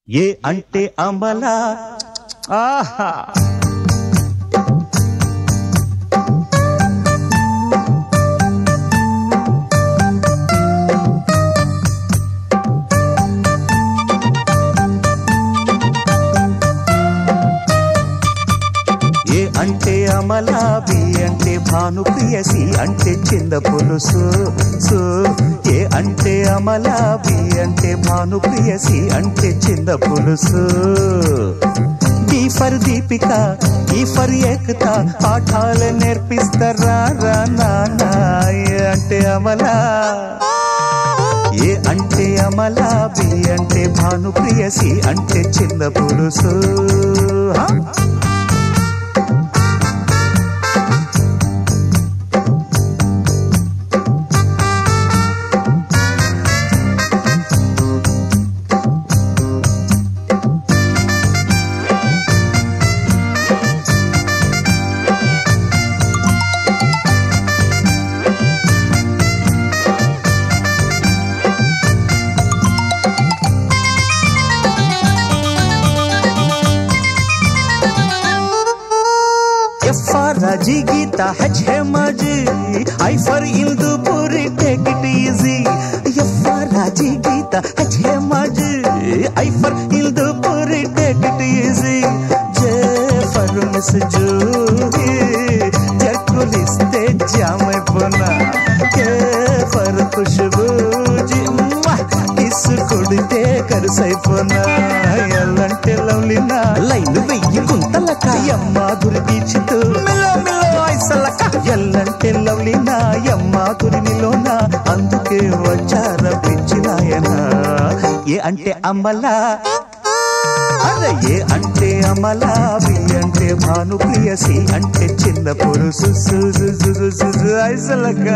ఏ అంటే అమలా ఆహా ఏ అంటే అమలా బి అంటే భానుప్రియసి అంటే చింద పులుసు సో ఏ అంటే అమలా బి అంటే భానుప్రియసి అంటే చింద పులుసు డి ఫర్ దీపిక ఈ ఫర్ ఏకత పాఠాలు నేర్పిస్తారా రా నాన్న ఏ అంటే అమలా ఏ అంటే అమలా బి అంటే భానుప్రియసి అంటే చింద పులుసు Raji Gita H Maji I for Indupuri take it easy F for Raji Gita H Maji I for Indupuri take it easy J for Miss Juhi Jakuliste Jamai Puna K for Kushbu Ji Kiss Kudite Karsai Puna Yallante Lavlina Line Veyi Kuntalaka Yamma Durgichitu ఎల్లంటే Lovlina యమ్మ కురిమిలోన అందుకే వచ్చార పిచ్చినాయన ఏ అంటే అమలా అరే ఏ అంటే Amala B అంటే భానుప్రియసి అంటే చిన్న పురుసు ఐసలక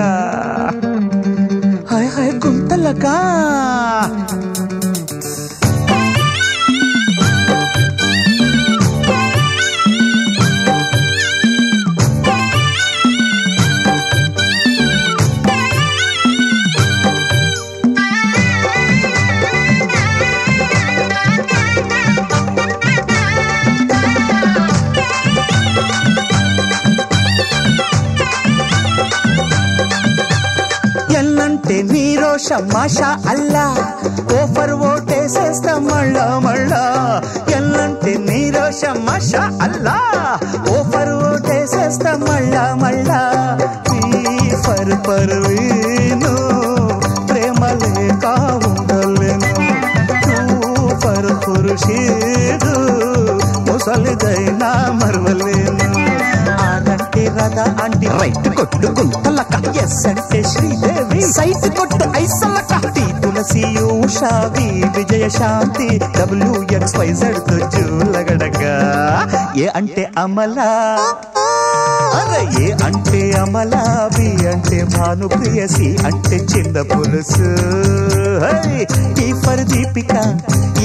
hi hi గుంతలక ఎల్లంటే నీరోష Masha అల్లా woofer ఓటేసేస్తా మళ్ళా మళ్ళా ఎల్లంటే నీరోష మాషా అల్లా ఓఫర్ ఓటేసేస్తా మళ్ళా మళ్ళా ఫర్ పర్వీను ప్రేమ లేక ఉండలేను ఫర్ పురుషీదు ముసలిదైనా మరవలేను ఆనంటే రథ అంటే రైట్ కొట్టు గుంతలక ఎస్ అంటే శ్రీదేవి సైట్ కొట్టు ఐసలక టీ తులసి ఉషావి విజయశాంతి WXYZ జూలగడగా ఏ అంటే అమలా అరే ఏ అంటే అమలా బి అంటే భానుప్రియసి అంటే చింద పులుసు ఈ ఫర్ దీపిక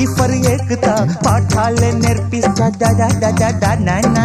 ఈ ఫర్ ఏకత పాఠాలే నేర్పిస్తా దా నాన్న